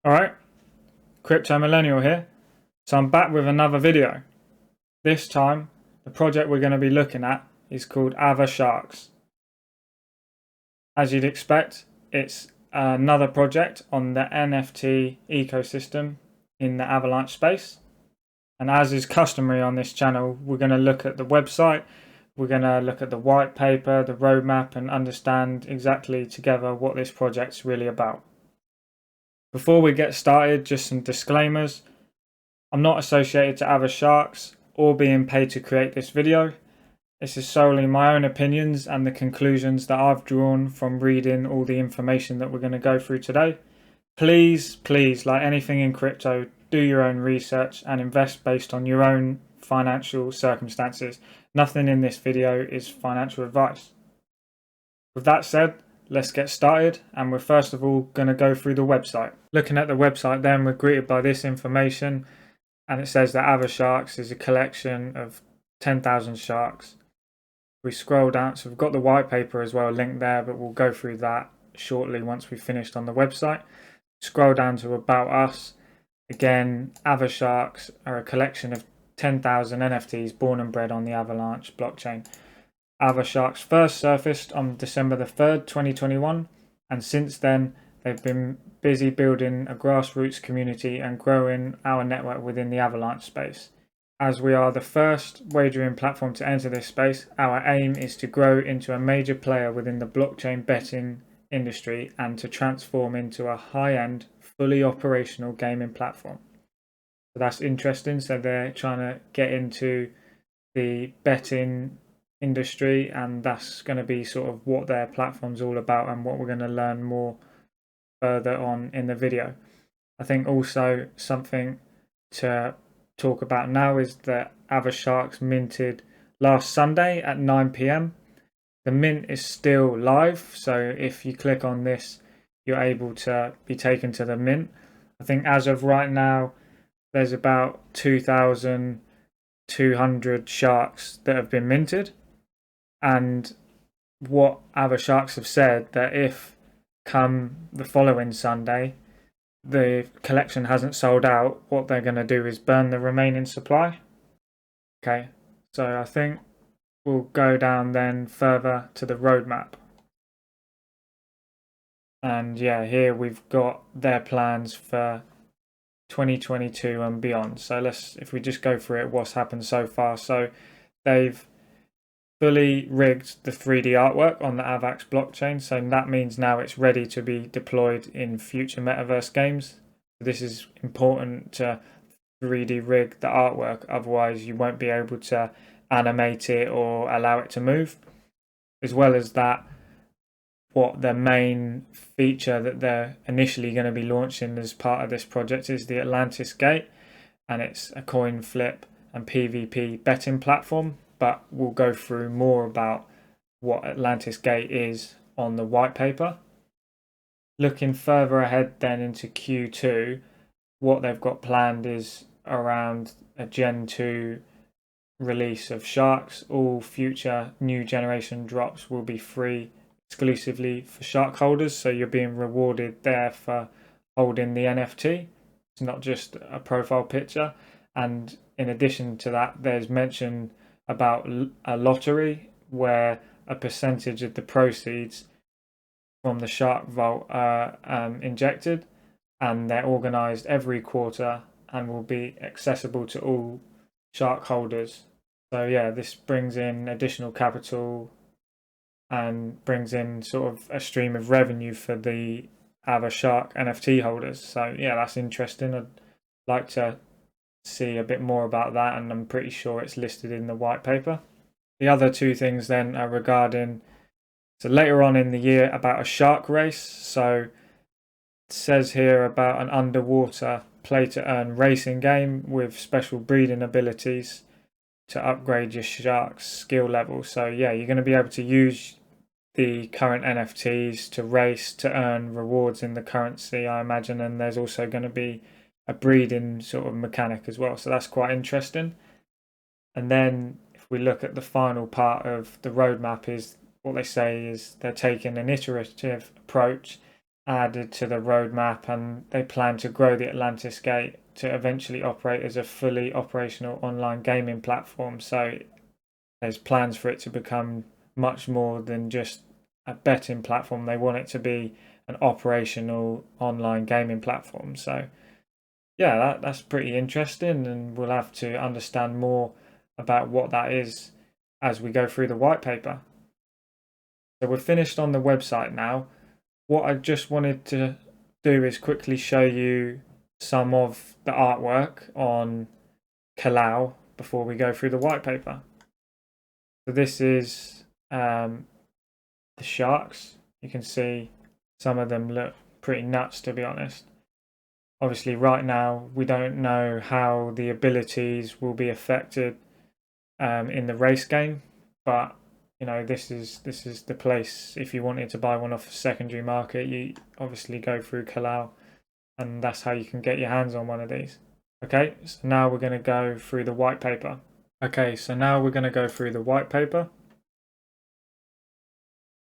Alright, Crypto Millennial here. So I'm back with another video. This time, the project we're going to be looking at is called AvaSharks. As you'd expect, it's another project on the NFT ecosystem in the Avalanche space. And as is customary on this channel, we're going to look at the website, we're going to look at the white paper, the roadmap, and understand exactly together what this project's really about. Before we get started, just some disclaimers. I'm not associated to AvaSharks or being paid to create this video. This is solely my own opinions and the conclusions that I've drawn from reading all the information that we're going to go through today. Please, like anything in crypto, do your own research and invest based on your own financial circumstances. Nothing in this video is financial advice. With that said, let's get started, and we're first of all going to go through the website. Looking at the website then, we're greeted by this information, and it says that AvaSharks is a collection of 10,000 sharks. We scroll down, so we've got the white paper as well linked there, but we'll go through that shortly once we've finished on the website. Scroll down to About Us. Again, AvaSharks are a collection of 10,000 NFTs born and bred on the Avalanche blockchain. AvaSharks first surfaced on December the 3rd, 2021, and since then they've been busy building a grassroots community and growing our network within the Avalanche space. As we are the first wagering platform to enter this space, our aim is to grow into a major player within the blockchain betting industry and to transform into a high-end, fully operational gaming platform. So that's interesting. So they're trying to get into the betting industry, and that's going to be sort of what their platform's all about and what we're going to learn more further on in the video. I think also something to talk about now is that AvaSharks minted last Sunday at 9 PM. The mint is still live, so if you click on this, you're able to be taken to the mint. I think as of right now, there's about 2,200 sharks that have been minted. And what AvaSharks have said, that if come the following Sunday the collection hasn't sold out, what they're going to do is burn the remaining supply. Okay, so I think we'll go down then further to the roadmap. And yeah, here we've got their plans for 2022 and beyond. So if we just go through it, what's happened so far. So they've fully rigged the 3D artwork on the Avax blockchain, so that means now it's ready to be deployed in future metaverse games. This is important to 3D rig the artwork, otherwise you won't be able to animate it or allow it to move. As well as that, what the main feature that they're initially going to be launching as part of this project is the ATLANTIS gate, and it's a coin flip and PvP betting platform. But we'll go through more about what Atlantis Gate is on the white paper. Looking further ahead then into Q2, what they've got planned is around a Gen 2 release of Sharks. All future new generation drops will be free exclusively for Shark holders, so you're being rewarded there for holding the NFT. It's not just a profile picture. And in addition to that, there's mention about a lottery where a percentage of the proceeds from the Shark Vault are injected, and they're organized every quarter and will be accessible to all Shark holders. So yeah, this brings in additional capital and brings in sort of a stream of revenue for the AvaShark NFT holders. So yeah, that's interesting. I'd like to see a bit more about that, and I'm pretty sure it's listed in the white paper. The other two things then are regarding, so later on in the year, about a shark race. So it says here about an underwater play to earn racing game with special breeding abilities to upgrade your shark's skill level. So yeah, you're going to be able to use the current NFTs to race to earn rewards in the currency, I imagine, and there's also going to be a breeding sort of mechanic as well, so that's quite interesting. And then if we look at the final part of the roadmap, is what they say is they're taking an iterative approach added to the roadmap, and they plan to grow the Atlantis Gate to eventually operate as a fully operational online gaming platform. So there's plans for it to become much more than just a betting platform. They want it to be an operational online gaming platform. So yeah, that's pretty interesting, and we'll have to understand more about what that is as we go through the white paper. So we're finished on the website now. What I just wanted to do is quickly show you some of the artwork on Kalau before we go through the white paper. So this is the sharks. You can see some of them look pretty nuts, to be honest. Obviously right now we don't know how the abilities will be affected in the race game, but you know, this is the place. If you wanted to buy one off a secondary market, you obviously go through Kalau, and that's how you can get your hands on one of these. Okay, so now we're going to go through the white paper. Okay, so now we're going to go through the white paper.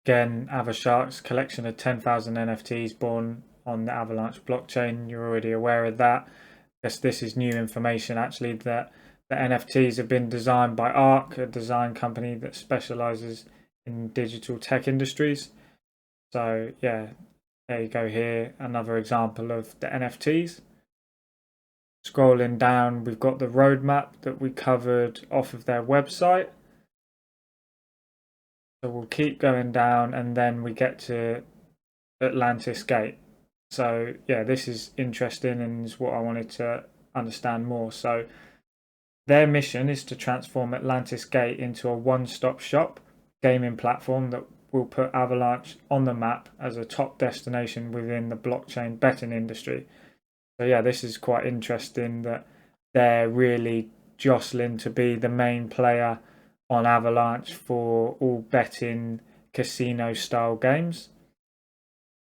Again, AvaSharks collection of 10,000 NFTs born on the Avalanche blockchain. You're already aware of that. I guess this is new information actually, that the NFTs have been designed by ARC, a design company that specializes in digital tech industries. So yeah, there you go here, another example of the NFTs. Scrolling down, we've got the roadmap that we covered off of their website. So we'll keep going down, and then we get to Atlantis Gate. So yeah, this is interesting and is what I wanted to understand more. So their mission is to transform Atlantis Gate into a one-stop shop gaming platform that will put Avalanche on the map as a top destination within the blockchain betting industry. So yeah, this is quite interesting that they're really jostling to be the main player on Avalanche for all betting casino style games.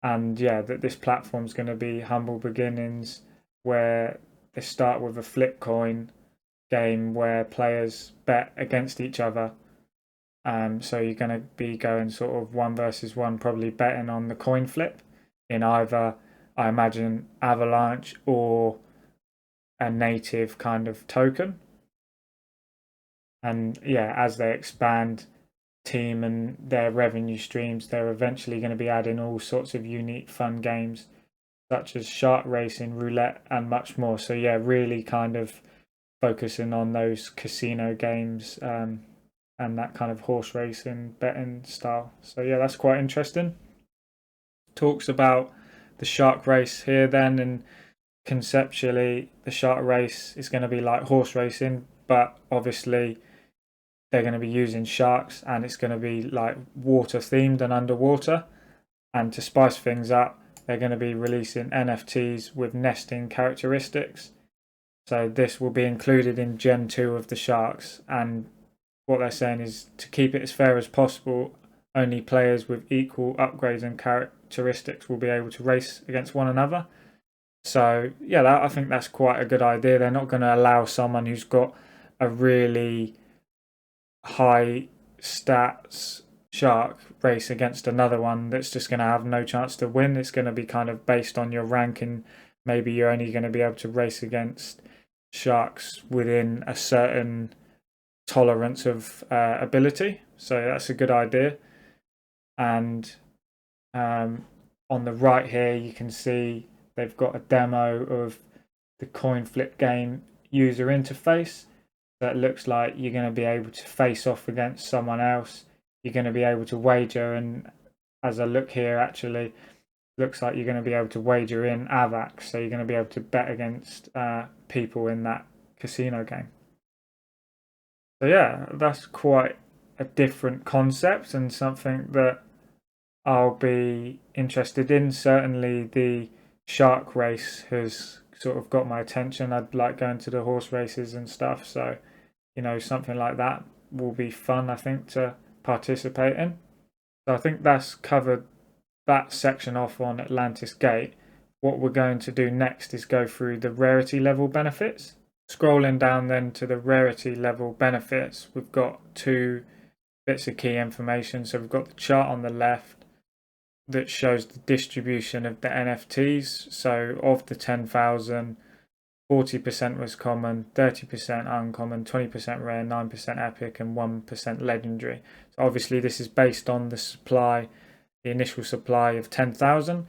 And yeah, that this platform is going to be humble beginnings, where they start with a flip coin game where players bet against each other. So you're going to be going sort of 1 versus 1, probably betting on the coin flip in either, I imagine, Avalanche or a native kind of token. And yeah, as they expand team and their revenue streams, they're eventually going to be adding all sorts of unique fun games such as shark racing, roulette, and much more. So yeah, really kind of focusing on those casino games and that kind of horse racing betting style. So yeah, that's quite interesting. Talks about the shark race here then, and conceptually the shark race is going to be like horse racing, but obviously they're going to be using sharks, and it's going to be like water themed and underwater. And to spice things up, they're going to be releasing NFTs with nesting characteristics. So this will be included in Gen 2 of the sharks, and what they're saying is to keep it as fair as possible, only players with equal upgrades and characteristics will be able to race against one another. So yeah, I think that's quite a good idea. They're not going to allow someone who's got a really high stats shark race against another one that's just going to have no chance to win. It's going to be kind of based on your ranking. Maybe you're only going to be able to race against sharks within a certain tolerance of ability. So that's a good idea. And on the right here, you can see they've got a demo of the coin flip game user interface. That looks like you're going to be able to face off against someone else. You're going to be able to wager, and as I look here, actually looks like you're going to be able to wager in Avax. So you're going to be able to bet against people in that casino game. So yeah, that's quite a different concept and something that I'll be interested in. Certainly the shark race has sort of got my attention. I'd like going to the horse races and stuff. So, you know, something like that will be fun, I think, to participate in. So I think that's covered that section off on Atlantis Gate. What we're going to do next is go through the rarity level benefits. Scrolling down then to the rarity level benefits, we've got 2 bits of key information. So we've got the chart on the left that shows the distribution of the NFTs. So of the 10,000, 40% was common, 30% uncommon, 20% rare, 9% epic, and 1% legendary. So obviously this is based on the supply, the initial supply of 10,000.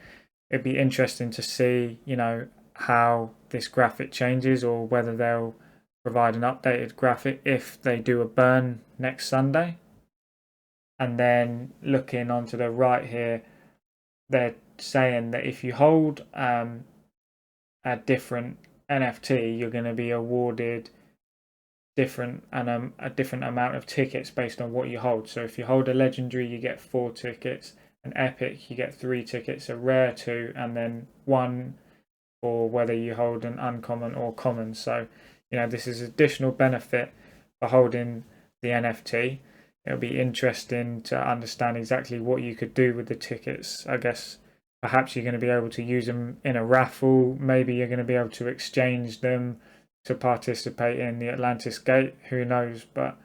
It'd be interesting to see, how this graphic changes, or whether they'll provide an updated graphic if they do a burn next Sunday. And then looking onto the right here, they're saying that if you hold a different NFT, you're going to be awarded a different amount of tickets based on what you hold. So if you hold a legendary, you get 4 tickets, an epic, you get 3 tickets, a rare 2, and then 1 for whether you hold an uncommon or common. So this is additional benefit for holding the NFT. It'll be interesting to understand exactly what you could do with the tickets. I guess perhaps you're going to be able to use them in a raffle. Maybe you're going to be able to exchange them to participate in the Atlantis Gate. Who knows? But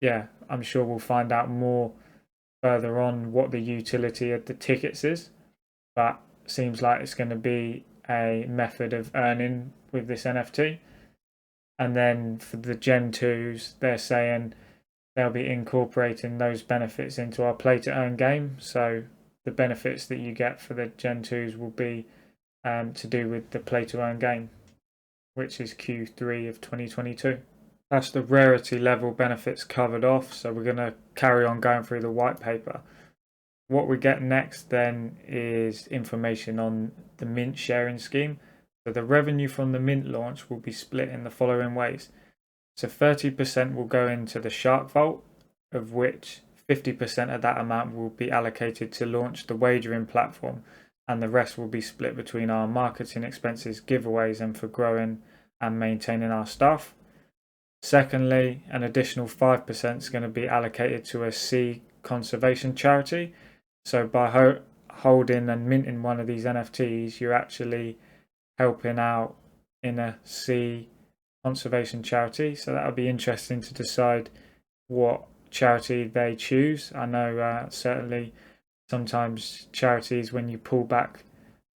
yeah, I'm sure we'll find out more further on what the utility of the tickets is. But seems like it's going to be a method of earning with this NFT. And then for the Gen 2s, they're saying they'll be incorporating those benefits into our play to earn game. So the benefits that you get for the Gen 2s will be to do with the play to earn game, which is Q3 of 2022. That's the rarity level benefits covered off. So we're going to carry on going through the white paper. What we get next then is information on the mint sharing scheme. So the revenue from the mint launch will be split in the following ways. So 30% will go into the Shark Vault, of which 50% of that amount will be allocated to launch the wagering platform, and the rest will be split between our marketing expenses, giveaways, and for growing and maintaining our staff. Secondly, an additional 5% is going to be allocated to a sea conservation charity. So by holding and minting one of these NFTs, you're actually helping out in a sea conservation charity. So that'll be interesting to decide what charity they choose. I know certainly sometimes charities, when you pull back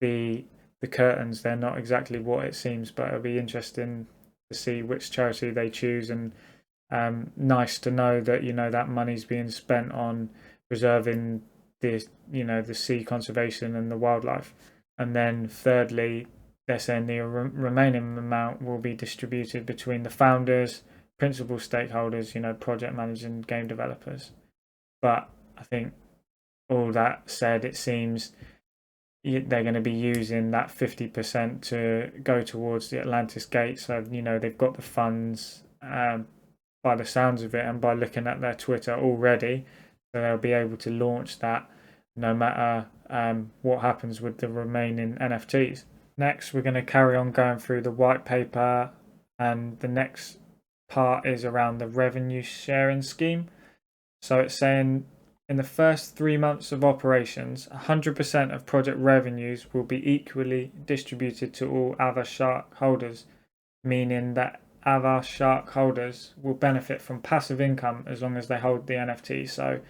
the curtains, they're not exactly what it seems, but it'll be interesting to see which charity they choose. And nice to know that that money's being spent on preserving the sea conservation and the wildlife. And then thirdly, they're saying the remaining amount will be distributed between the founders, principal stakeholders, project managers and game developers. But I think all that said, it seems they're going to be using that 50% to go towards the Atlantis Gate. So they've got the funds by the sounds of it, and by looking at their Twitter already, so they'll be able to launch that no matter what happens with the remaining NFTs. Next, we're going to carry on going through the white paper, and the next part is around the revenue sharing scheme. So it's saying in the first 3 months of operations, 100% of project revenues will be equally distributed to all AvaShark holders, meaning that AvaShark holders will benefit from passive income as long as they hold the NFT. So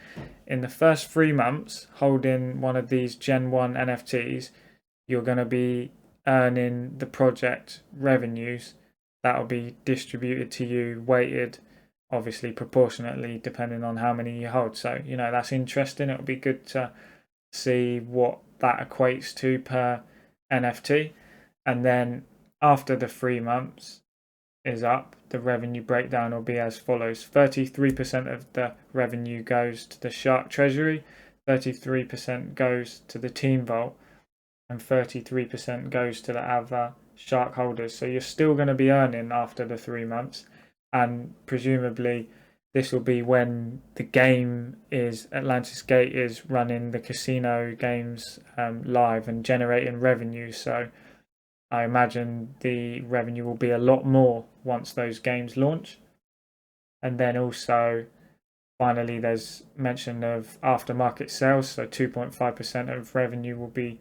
in the first 3 months holding one of these Gen 1 NFTs, you're going to be earning the project revenues that will be distributed to you, weighted obviously proportionately depending on how many you hold. So that's interesting. It'll be good to see what that equates to per NFT. And then after the 3 months is up, the revenue breakdown will be as follows: 33% of the revenue goes to the Shark Treasury, 33% goes to the Team Vault, and 33% goes to the AvaShark holders. So you're still going to be earning after the 3 months, and presumably this will be when the game is Atlantis Gate is running the casino games live and generating revenue. So I imagine the revenue will be a lot more once those games launch. And then also finally there's mention of aftermarket sales, so 2.5% of revenue will be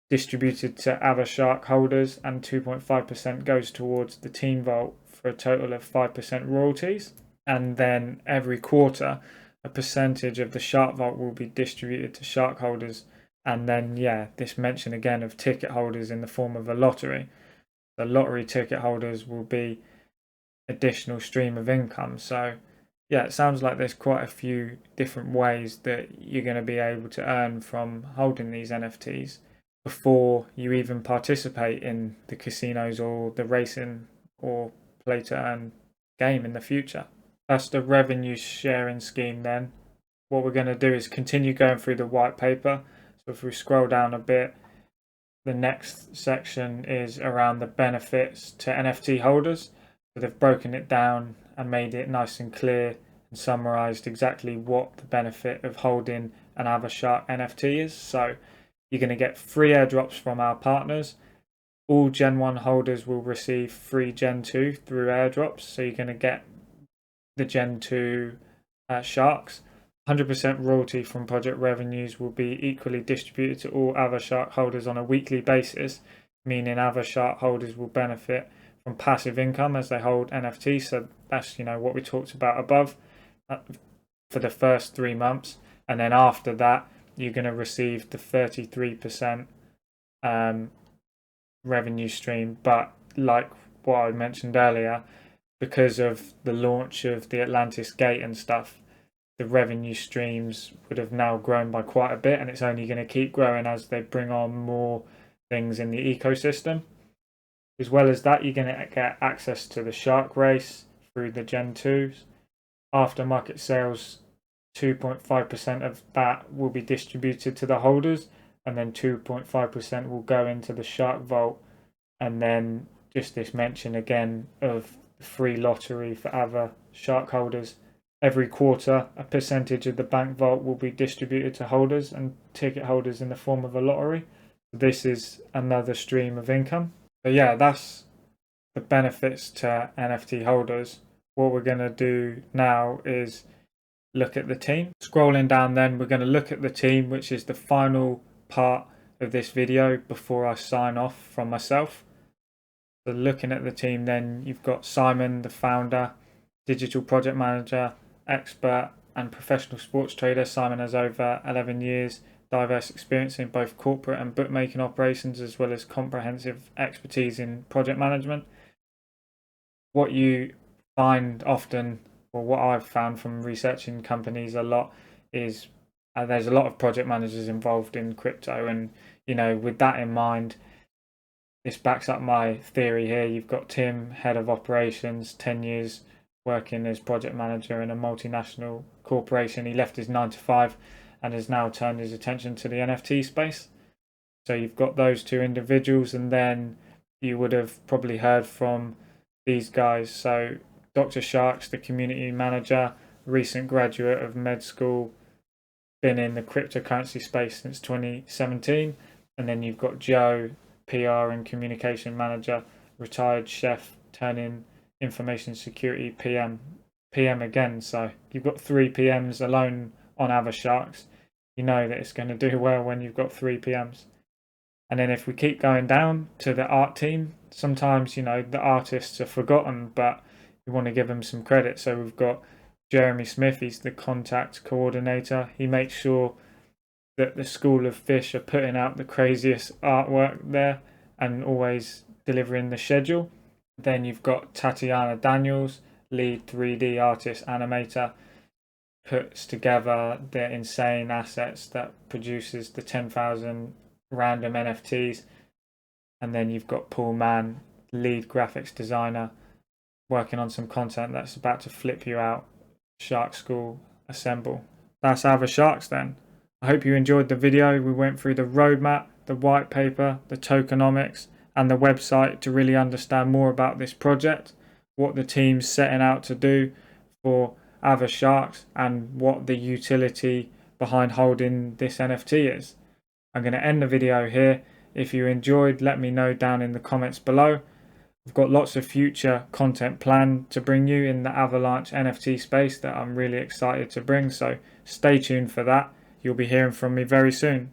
distributed to AvaShark holders, and 2.5% goes towards the Team Vault for a total of 5% royalties. And then every quarter a percentage of the Shark Vault will be distributed to Shark holders And then, yeah, this mention again of ticket holders in the form of a lottery. The lottery ticket holders will be additional stream of income. So, yeah, it sounds like there's quite a few different ways that you're going to be able to earn from holding these NFTs before you even participate in the casinos or the racing or play to earn game in the future. That's the revenue sharing scheme then. What we're going to do is continue going through the white paper. So if we scroll down a bit, the next section is around the benefits to NFT holders. So they've broken it down and made it nice and clear and summarized exactly what the benefit of holding an AvaShark NFT is. So you're going to get free airdrops from our partners. All Gen 1 holders will receive free Gen 2 through airdrops. So you're going to get the Gen 2 sharks. 100% royalty from project revenues will be equally distributed to all AvaShark holders on a weekly basis, meaning AvaShark holders will benefit from passive income as they hold NFTs. So that's, what we talked about above for the first 3 months. And then after that, you're going to receive the 33% revenue stream. But like what I mentioned earlier, because of the launch of the Atlantis gate and stuff, the revenue streams would have now grown by quite a bit, and it's only going to keep growing as they bring on more things in the ecosystem. As well as that, you're going to get access to the shark race through the Gen 2s. Aftermarket sales, 2.5% of that will be distributed to the holders, and then 2.5% will go into the shark vault. And then just this mention again of the free lottery for AvaShark holders. Every quarter, a percentage of the bank vault will be distributed to holders and ticket holders in the form of a lottery. This is another stream of income. But yeah, that's the benefits to NFT holders. What we're going to do now is look at the team. Scrolling down then, we're going to look at the team, which is the final part of this video before I sign off from myself. So looking at the team then, you've got Simon, the founder, digital project manager, expert and professional sports trader. Simon has over 11 years diverse experience in both corporate and bookmaking operations, as well as comprehensive expertise in project management. What you find often, or what I've found from researching companies a lot, is there's a lot of project managers involved in crypto, and with that in mind, this backs up my theory here. You've got Tim, head of operations, 10 years working as project manager in a multinational corporation. He left his 9 to 5 and has now turned his attention to the NFT space. So you've got those two individuals, and then you would have probably heard from these guys. So Dr. Sharks, the community manager, recent graduate of med school, been in the cryptocurrency space since 2017. And then you've got Joe, PR and communication manager, retired chef, turning information security PM again. So you've got 3 PMs alone on AvaSharks. You know that it's going to do well when you've got 3 PMs. And then if we keep going down to the art team, sometimes the artists are forgotten, but we want to give them some credit. So we've got Jeremy Smith, he's the contact coordinator. He makes sure that the School of Fish are putting out the craziest artwork there and always delivering the schedule. Then you've got Tatiana Daniels, lead 3D artist animator, puts together the insane assets that produces the 10,000 random NFTs. And then you've got Paul Mann, lead graphics designer, working on some content that's about to flip you out. Shark School Assemble. That's AvaSharks then. I hope you enjoyed the video. We went through the roadmap, the white paper, the tokenomics, and the website to really understand more about this project, what the team's setting out to do for AvaSharks, and what the utility behind holding this NFT is. I'm going to end the video here. If you enjoyed, let me know down in the comments below. I've got lots of future content planned to bring you in the Avalanche NFT space that I'm really excited to bring, so stay tuned for that. You'll be hearing from me very soon.